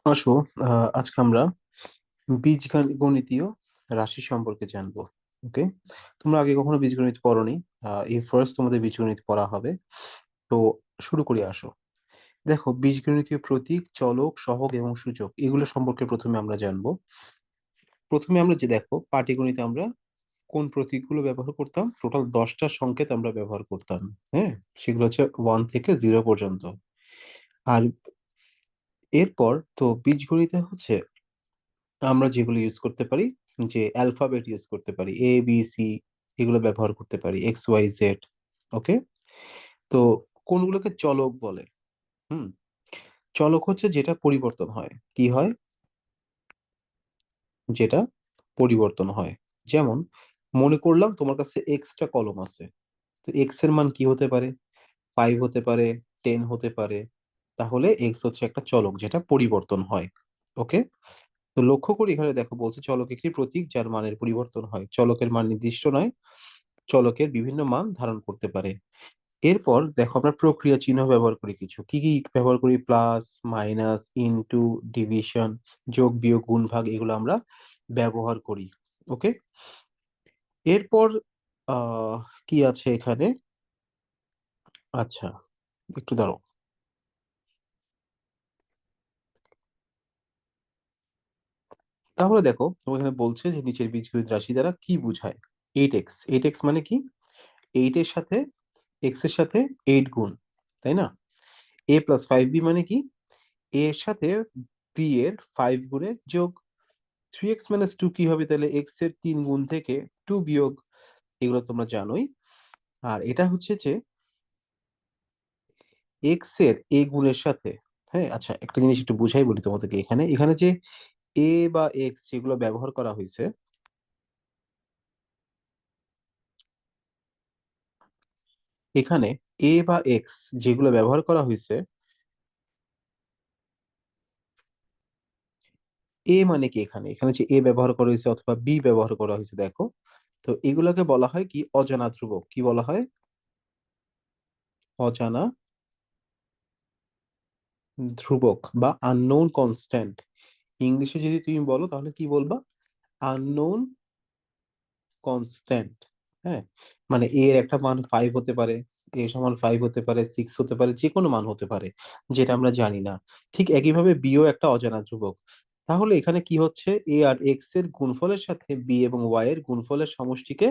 আসো, আজকে আমরা বীজগণিতীয় রাশি সম্পর্কে জানবো। ওকে, তোমরা আগে কখনো বীজগণিত পড়োনি। এই ফার্স্ট তোমাদের বীজগণিত পড়া হবে। তো শুরু করি, আসো। দেখো, বীজগণিতীয় প্রতীক, চলক, সহগ এবং সূচক এগুলো সম্পর্কে প্রথমে আমরা জানবো। প্রথমে আমরা যে দেখো, পাটিগণিতে আমরা কোন প্রতীকগুলো ব্যবহার করতাম, টোটাল 10টা সংকেত আমরা ব্যবহার করতাম। হ্যাঁ, সেগুলো হচ্ছে 1 থেকে 0 পর্যন্ত। আর এরপর তো বীজগণিতে হচ্ছে আমরা যেগুলো ইউজ করতে পারি, যে অ্যালফাবেট ইউজ করতে পারি, ABC, এগুলো ব্যবহার করতে পারি, XYZ। ওকে, তো কোনগুলোকে চলক বলে? হুম, চলক হচ্ছে যেটা পরিবর্তন হয়। কি হয়? যেটা পরিবর্তন হয়। যেমন, মনে করলাম তোমার কাছে এক্সটা কলম আছে। তো এক্স এর মান কি হতে পারে? 5 হতে পারে, 10 হতে পারে। তাহলে এক্স হচ্ছে একটা চলক যেটা পরিবর্তন হয়। ওকে, তো লক্ষ্য করি এখানে দেখো, বলছে চলক একটি প্রতীক যার মানের পরিবর্তন হয়। চলকের মান নির্দিষ্ট নয়, চলকের বিভিন্ন মান ধারণ করতে পারে। এরপর দেখো, আমরা প্রক্রিয়া চিহ্ন ব্যবহার করি। কিছু কি কি ব্যবহার করি? প্লাস, মাইনাস, ইনটু, ডিভিশন, যোগ বিয়োগ, গুণ ভাগ, এগুলো আমরা ব্যবহার করি। ওকে, এরপর আহ কি আছে এখানে? আচ্ছা, একটু দাঁড়াও। তাহলে দেখো, তোমার এখানে বলছে যে নিচের বীজগণিত রাশি দ্বারা কি বোঝায়? 8x, 8x মানে কি? 8 এর সাথে এক্স এর সাথে 8 গুণ, তাই না? A+5B মানে কি? A এর সাথে বি এর 5 গুণের যোগ। 3x - 2 কি হবে তাহলে? এক্স এর 3 গুণ থেকে 2 বিয়োগ। এগুলো তোমরা জানোই। আর এটা হচ্ছে যে এক্স এর এ গুণের সাথে। হ্যাঁ, আচ্ছা, একটা জিনিস একটু বুঝাই বলি তোমাদেরকে। এখানে এখানে যে এ বা এক্স যেগুলো ব্যবহার করা হয়েছে, এখানে এ বা এক্স যেগুলো ব্যবহার করা হয়েছে, এ মানে কি? এখানে এখানে যে এ ব্যবহার করা হয়েছে অথবা বি ব্যবহার করা হয়েছে, দেখো, তো এগুলোকে বলা হয় কি? অজানা ধ্রুবক। কি বলা হয়? অজানা ধ্রুবক বা আননোন কনস্ট্যান্ট। ইংলিশে যদি তুমি বলো তাহলে কি বলবা? Unknown constant. হ্যাঁ, মানে এ এর একটা মান 5 হতে পারে, A=5 হতে পারে, 6 হতে পারে, যে কোনো মান হতে পারে যেটা আমরা জানি না। ঠিক একইভাবে বিও একটা অজানা ধ্রুবক। তাহলে এখানে কি হচ্ছে? এ আর এক্স এর গুণফলের সাথে বি এবং ওয়াই এর গুণফলের সমষ্টিকে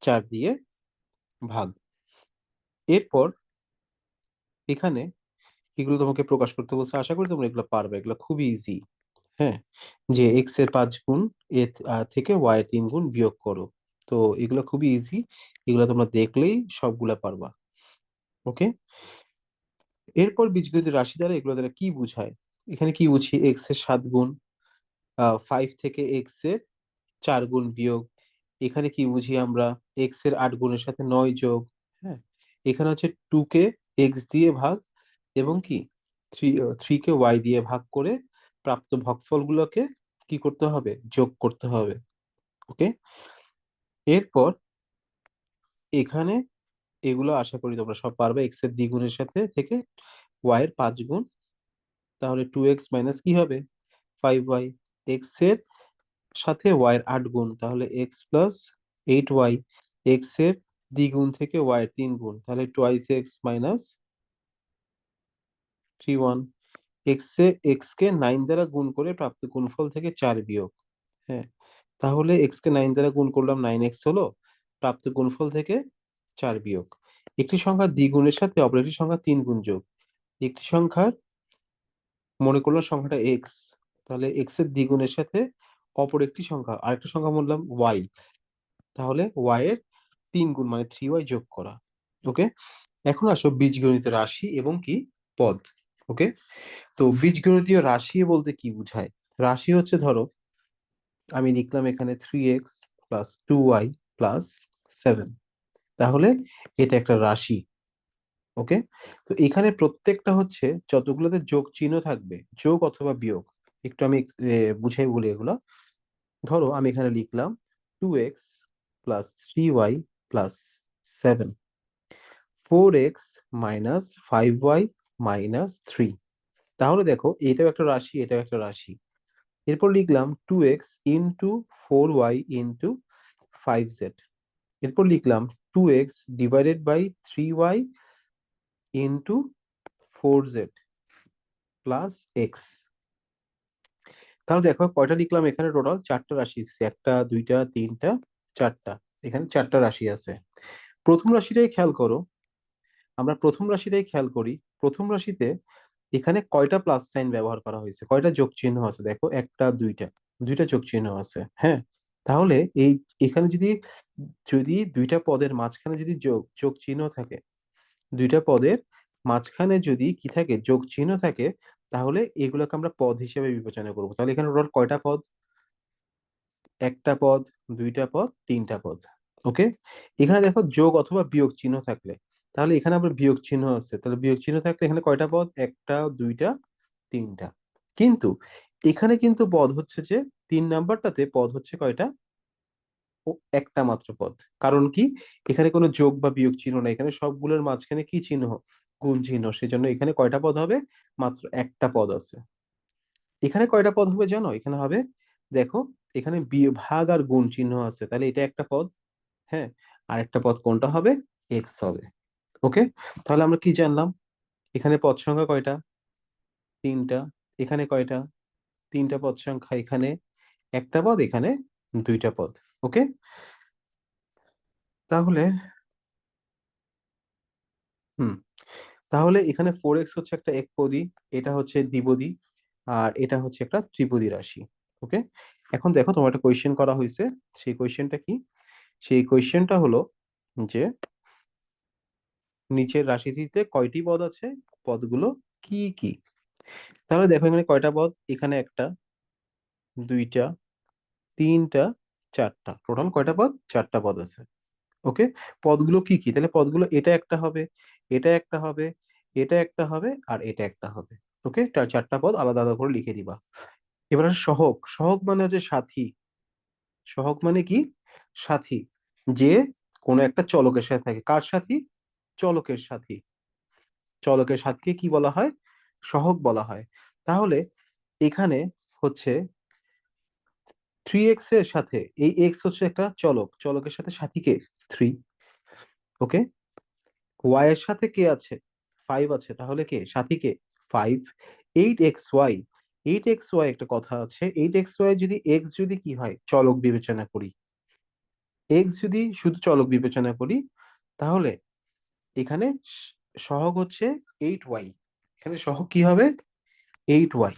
4 দিয়ে ভাগ। এরপর এখানে এগুলো তোমাকে প্রকাশ করতে বলছে। আশা করি তোমরা এগুলো পারবে, এগুলো খুবই ইজি। হ্যাঁ, যে এক্স এর 5 গুণ থেকে ওয়াই এর 3 গুণ বিয়োগ করো। তো এগুলো খুবই ইজি, এগুলো তোমরা দেখলেই সবগুলা পারবা। ওকে, এরপর বীজগণিত রাশি দ্বারা এগুলো দ্বারা কি বুঝায়? এখানে কি বুঝি? এক্স এর 7 গুণ, 5 থেকে এক্স এর 4 গুণ বিয়োগ। এখানে কি বুঝি আমরা? এক্স এর 8 গুণের সাথে 9 যোগ। হ্যাঁ, এখানে হচ্ছে 2 কে এক্স দিয়ে ভাগ, এবং কি 3 কে ওয়াই দিয়ে ভাগ করে প্রাপ্ত ভাগফলগুলোকে কি করতে হবে? যোগ করতে হবে। ওকে, এরপর এখানে এগুলো আশা করি তোমরা সব পারবে। এক্স এর দ্বিগুণের সাথে থেকে ওয়াই এর 5 গুণ, তাহলে 2x মাইনাস কি হবে? 5y। এক্স এর সাথে ওয়াই এর 8 গুণ, তাহলে x+8y। এক্স এর দ্বিগুণ থেকে ওয়াই এর 3 গুণ, তাহলে twice x minus 3y। X কে 9 দ্বারা গুণ করে প্রাপ্ত গুণফল থেকে 4 বিয়োগ। হ্যাঁ, তাহলে এক্স কে 9 দ্বারা গুণ করলাম, 9x হলো। প্রাপ্ত গুণফল থেকে 4 বিয়োগ। একটি সংখ্যার দ্বিগুণের সাথে অপর একটি সংখ্যা 3 গুণ যোগ। একটি সংখ্যার, মনে করলাম সংখ্যাটা এক্স, তাহলে এক্স এর দ্বিগুণের সাথে অপর একটি সংখ্যা, আরেকটা সংখ্যা বললাম ওয়াই, তাহলে ওয়াই এর 3 গুণ মানে 3y যোগ করা। ওকে, এখন আসো বীজগণিতের রাশি এবং কি পদ। ওকে, তো বীজগণিতীয় রাশি বলতে কি বুঝায়? রাশি হচ্ছে, ধরো আমি লিখলাম এখানে 3x + 2y + 7, তাহলে এটা একটা রাশি। ওকে, তো এখানে প্রত্যেকটা হচ্ছে যতগুলোতে যোগ চিহ্ন থাকবে, যোগ অথবা বিয়োগ। একটু আমি বুঝাই বলি এগুলো। ধরো আমি এখানে লিখলাম 2x + 3y + 7, 4x - 5y - 3, তাহলে দেখো এটাও একটা রাশি, এটাও একটা রাশি। এরপর লিখলাম 2x into 4y into 5z। এরপর লিখলাম 2x divided by 3y into 4z plus x. তাহলে দেখো কয়টা লিখলাম এখানে, টোটাল চারটা রাশি লিখছি, একটা দুইটা তিনটা চারটা। এখানে চারটা রাশি আছে। প্রথম রাশিটাই খেয়াল করো, আমরা প্রথম রাশিটাই খেয়াল করি। প্রথম রাশিতে এখানে কয়টা প্লাস সাইন ব্যবহার করা হয়েছে, কয়টা যোগ চিহ্ন আছে, দেখো একটা দুইটা, দুইটা যোগ চিহ্ন আছে, হ্যাঁ। তাহলে এই এখানে যদি যদি দুইটা পদের মাঝখানে যদি যোগ যোগ চিহ্ন থাকে, দুইটা পদের মাঝখানে যদি কি থাকে, যোগ চিহ্ন থাকে, তাহলে এগুলোকে আমরা পদ হিসেবে বিবেচনা করবো। তাহলে এখানে টোটাল কয়টা পদ, একটা পদ, দুইটা পদ, তিনটা পদ। ওকে। এখানে দেখো যোগ অথবা বিয়োগ চিহ্ন থাকলে, তাহলে এখানে আবার বিয়োগ চিহ্ন আছে, তাহলে বিয়োগ চিহ্ন থাকলে এখানে কয়টা পদ, একটা দুইটা তিনটা। কিন্তু এখানে কিন্তু পদ হচ্ছে যে 3 নাম্বারটাতে পদ হচ্ছে কয়টা, ও একটা মাত্র পদ। কারণ কি, এখানে কোনো যোগ বা বিয়োগ চিহ্ন নাই, এখানে সবগুলোর মাঝখানে কি চিহ্ন, গুণ চিহ্ন, সেজন্য এখানে কয়টা পদ হবে, মাত্র একটা পদ আছে। এখানে কয়টা পদ হবে জানো, এখানে হবে, দেখো এখানে ভাগ আর গুণ চিহ্ন আছে, তাহলে এটা একটা পদ, হ্যাঁ। আর একটা পদ কোনটা হবে, এক্স হবে। ওকে। তাহলে আমরা কি জানলাম, এখানে পদ সংখ্যা কয়টা, তিনটা। এখানে কয়টা, তিনটা পদ সংখ্যা, এখানে একটা পদ, এখানে দুইটা পদ। ওকে। তাহলে হুম, তাহলে এখানে 4x হচ্ছে একটা একপদী, এটা হচ্ছে দ্বিপদী, আর এটা হচ্ছে একটা ত্রিপদী রাশি। ওকে। এখন দেখো তোমার একটা কোয়েশ্চেন করা হয়েছে, সেই কোয়েশ্চেনটা কি, সেই কোয়েশ্চেনটা হলো যে নিচের রাশিটিতে কয়টি পদ আছে, পদগুলো কি কি। তাহলে দেখো এখানে কয়টা পদ, এখানে একটা, দুইটা, তিনটা, চারটা, টোটাল কয়টা পদ, চারটা পদ আছে। ওকে। পদগুলো কি কি, তাহলে পদগুলো এটা একটা হবে, এটা একটা হবে, এটা একটা হবে, আর এটা একটা হবে। ওকে, চারটা পদ আলাদা আলাদা করে লিখে দিবা। এবার আসে সহগ। সহগ মানে হচ্ছে সাথী। সহগ মানে কি, সাথী, যে কোনো একটা চলকের সাথে থাকে, কার সাথী, চলকের সাথী। চলকের সাথীকে কি বলা হয়, সহগ বলা হয়। তাহলে এখানে হচ্ছে 3x এর সাথে, এই এক্স হচ্ছে একটা চলক, চলকের সাথে সাথীকে 3। ওকে। ওয়াই এর সাথে কে আছে, 5 আছে, তাহলে কে সাথী কে, 5। 8xy, 8xy একটা কথা আছে, 8xy যদি এক্স যদি কি হয়, চলক বিবেচনা করি, এক্স যদি শুধু চলক বিবেচনা করি, তাহলে এখানে সহগ হচ্ছে 8y। এখানে সহগ কি হবে, 8y।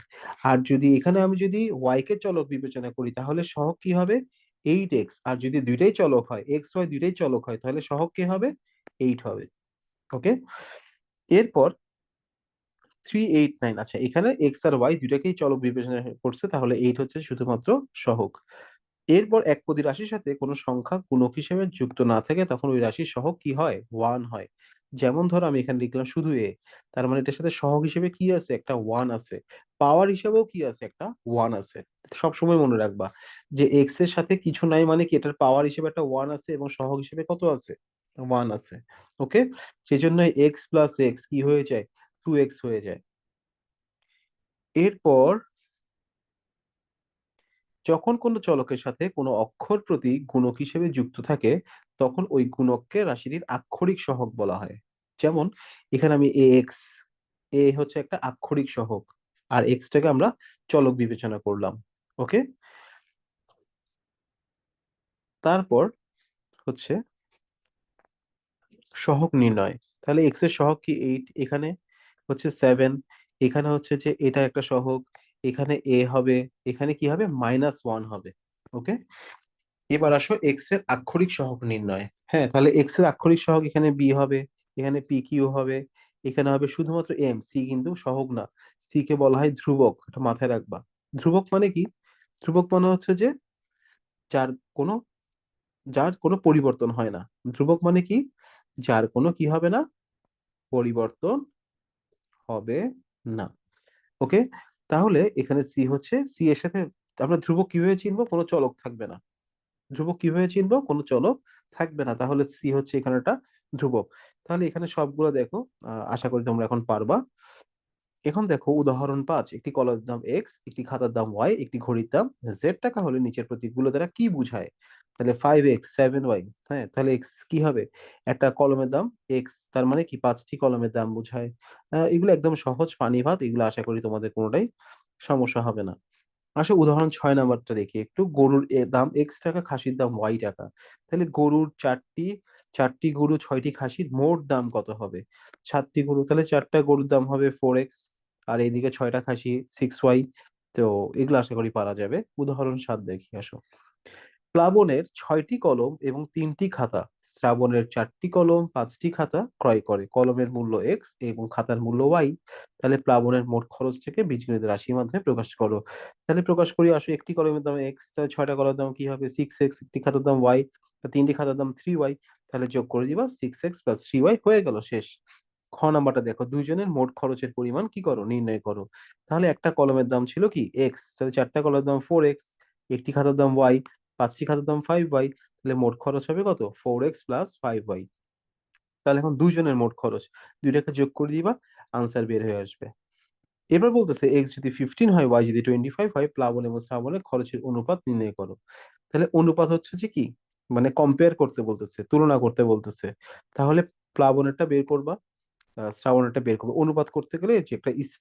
আর যদি এখানে আমি যদি y কে চলক বিবেচনা করি, তাহলে সহগ কি হবে, 8x। আর যদি দুইটাই চলক হয়, এক্স ওয়াই দুইটাই চলক হয়, তাহলে সহগ কি হবে, 8 হবে। ওকে। এরপর 389, আচ্ছা এখানে এক্স আর ওয়াই দুইটাকেই চলক বিবেচনা করছে, তাহলে 8 হচ্ছে শুধুমাত্র সহগ। এরপর একপদী রাশির সাথে কোনো সংখ্যা গুণক হিসেবে যুক্ত না থাকে, তখন ওই রাশির সহগ কি হয়, 1 হয়। যেমন ধরো আমি এখানে লিখলাম শুধু এ, তার মানে এটার সাথে সহগ হিসেবে কি আছে, একটা 1 আছে। পাওয়ার হিসেবেও কি আছে, একটা 1 আছে। সব সময় মনে রাখবা যে এক্স এর সাথে কিছু নাই মানে কি, এটার পাওয়ার হিসেবে একটা 1 আছে এবং সহগ হিসেবে কত আছে, 1 আছে। ওকে। সেই জন্য এক্স প্লাস এক্স কি হয়ে যায়, 2x হয়ে যায়। এরপর যখন কোনো চলকের সাথে কোনো অক্ষর প্রতীক গুণক হিসেবে যুক্ত থাকে, তখন ওই গুণককে রাশিটির আক্ষরিক সহগ বলা হয়। যেমন এখানে আমি এ এক্স, এ হচ্ছে একটা আক্ষরিক সহগ, আর এক্সটাকে আমরা চলক বিবেচনা করলাম। ওকে। তারপর হচ্ছে সহগ নির্ণয়। তাহলে এক্স এর সহগ কি 8, এখানে হচ্ছে 7, এখানে হচ্ছে যে এটা একটা সহগ, এখানে এ হবে, এখানে কি হবে, -1 হবে। ওকে। এবার আসো এক্স এর আক্ষরিক সহগ নির্ণয়। হ্যাঁ, তাহলে এক্স এর আক্ষরিক সহগ এখানে বি হবে, এখানে পি কিউ হবে, এখানে হবে শুধুমাত্র এম, সি কিন্তু সহগ না। সি কে বলা হয় ধ্রুবক, এটা মাথায় রাখবা। ধ্রুবক মানে কি, ধ্রুবক মানে হচ্ছে যে যার কোনো যার কোনো পরিবর্তন হয় না। ধ্রুবক মানে কি, যার কোনো কি হবে না, পরিবর্তন হবে না। ওকে। তাহলে এখানে সি হচ্ছে, সি এর সাথে আমরা ধ্রুবক কিভাবে চিনবো, কোনো চলক থাকবে না। ধ্রুবক কিভাবে চিনবো, কোনো চলক থাকবে না, তাহলে সি হচ্ছে এখানে একটা ধ্রুবক। তাহলে এখানে সবগুলো দেখো, আশা করি তোমরা এখন পারবা। এখন দেখো উদাহরণ 5, একটি কলের দাম এক্স, একটি খাতার দাম ওয়াই, একটি ঘড়ির দাম জেড টাকা হলে নিচের প্রতীকগুলো দ্বারা কি বোঝায়? তাহলে 5x 7y, হ্যাঁ তাহলে এক্স কি হবে? একটা কলমের দাম এক্স, তার মানে কি 5টি কলমের দাম বোঝায়। এগুলো একদম সহজ পানি ভাত, এগুলো আশা করি তোমাদের কোনোটাই সমস্যা হবে না। আসো উদাহরণ 6 নাম্বারটা দেখি একটু। গরুর দাম এক্স টাকা, খাসির দাম ওয়াই টাকা। তাহলে গরুর চারটি, চারটি গরু, 6টি খাসির মোট দাম কত হবে? 7টি গরু, তাহলে 4টা গরুর দাম হবে 4x, আর এইদিকে 6টা খাসি 6y। তো এগুলো আশা করি পারা যাবে। উদাহরণ 7 দেখি আসো। প্লাবনের 6টি কলম এবং 3টি খাতা শ্রাবণের 4টি কলম 5টি খাতা ক্রয় করে, কলমের মূল্য এক্স এবং খাতার মূল্য ওয়াই। তাহলে প্লাবনের মোট খরচ থেকে বীজগণিত রাশির মাধ্যমে প্রকাশ করো। তাহলে প্রকাশ করি আসো। একটি কলমের দাম এক্স, তাহলে 6টা কলমের দাম কি হবে 6x, একটি খাতার দাম ওয়াই, 3টি খাতার দাম 3y। তাহলে যোগ করে দিবা 6x প্লাস 3y, হয়ে গেল শেষ। খ নাম্বারটা দেখো, দুইজনের মোট খরচের পরিমাণ কি করো নির্ণয় করো। তাহলে একটা কলমের দাম ছিল কি এক্স, তাহলে 4টা কলমের দাম 4x, একটি খাতার দাম ওয়াই, 5টি খাতার দাম 5y। তাহলে মোট খরচ হবে কত 4x প্লাস 5y। তাহলে এখন দুইজনের মোট খরচ, দুইটাকে যোগ করে দিবা, আনসার বের হয়ে আসবে। এবার বলতেছে এক্স যদি 15 হয়, ওয়াই যদি 25 হয়, প্লাবন এবং শ্রাবণের খরচের অনুপাত নির্ণয় করো। তাহলে অনুপাত হচ্ছে যে কি, মানে কম্পেয়ার করতে বলতেছে, তুলনা করতে বলতেছে। তাহলে প্লাবনেরটা বের করবা, শ্রাবণেরটা বের করবো। অনুপাত করতে গেলে যে একটা ইস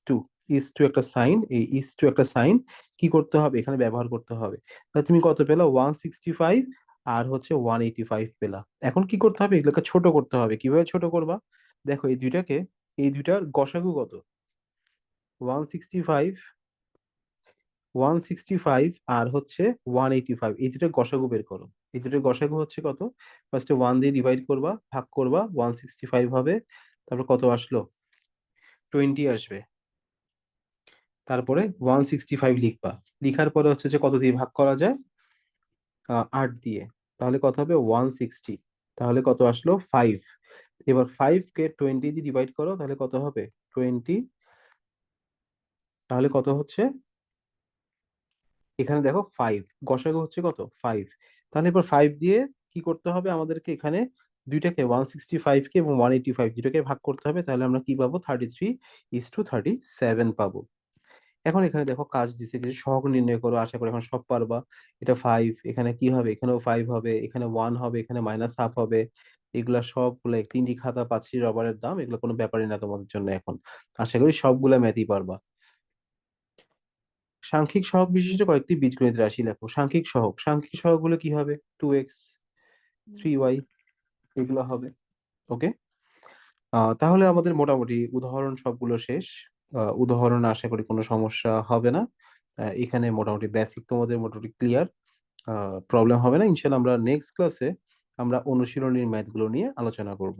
টু একটা সাইন, এই ইস টু একটা সাইন কি করতে হবে এখানে ব্যবহার করতে হবে। তাহলে তুমি কত পেলা 165, আর হচ্ছে 185 পেলা। এখন কি করতে হবে, এগুলোকে ছোট করতে হবে। কিভাবে ছোট করবা? দেখো এই দুইটাকে, এই দুইটার গসাগু কত? 165, 165 আর হচ্ছে 185, এই দুটোর গসাগু বের করো। এই দুটোর গসাগু হচ্ছে কত? ফার্স্টে 1 দিয়ে ডিভাইড করবা, ভাগ করবা, 165 হবে। তারপর কত আসলো? 20 আসবে। তারপরে 165 লিখবা। লিখার পরে হচ্ছে যে কত দিয়ে ভাগ করা যায়? 8 দিয়ে। তাহলে কত হবে 160। তাহলে কত আসলো 5। এবার 5 কে 20 দিয়ে ডিভাইড করো, তাহলে কত হবে 20। তাহলে কত হচ্ছে, এখানে দেখো 5, গসাগু হচ্ছে কত 5। তাহলে এবার 5 দিয়ে কি করতে হবে আমাদেরকে, এখানে দুইটাকে 165 কে এবং 185 দুটাকে ভাগ করতে হবে। তাহলে আমরা কি পাবো 33:37 পাবো। এখন এখানে দেখো কাজ দিছে কিছু, সহগ নির্ণয় করো, আশা করি এখন সব পারবা। এটা 5, এখানে কি হবে, এখানেও 5 হবে, এখানে 1 হবে, এখানে মাইনাস হাফ হবে। এগুলা সবগুলা 3টি খাতা 5টি রবারের দাম, এগুলো কোনো ব্যাপারই না তোমাদের জন্য এখন। আশা করি সবগুলা ম্যাথই পারবা। সাংখ্যিক সহগ বিশিষ্ট কয়েকটি বীজগণিত রাশি লেখো। সাংখ্যিক সহগ, সাংখ্যিক সহগ গুলো কি হবে 2x 3y, এগুলো হবে। ওকে। তাহলে আমাদের মোটামুটি উদাহরণ সবগুলো শেষ। উদাহরণ আশা করি কোনো সমস্যা হবে না। এখানে মোটামুটি বেসিক তোমাদের মোটামুটি ক্লিয়ার, প্রবলেম হবে না ইনশাল্লাহ। আমরা নেক্সট ক্লাসে আমরা অনুশীলনীর ম্যাথ গুলো নিয়ে আলোচনা করব।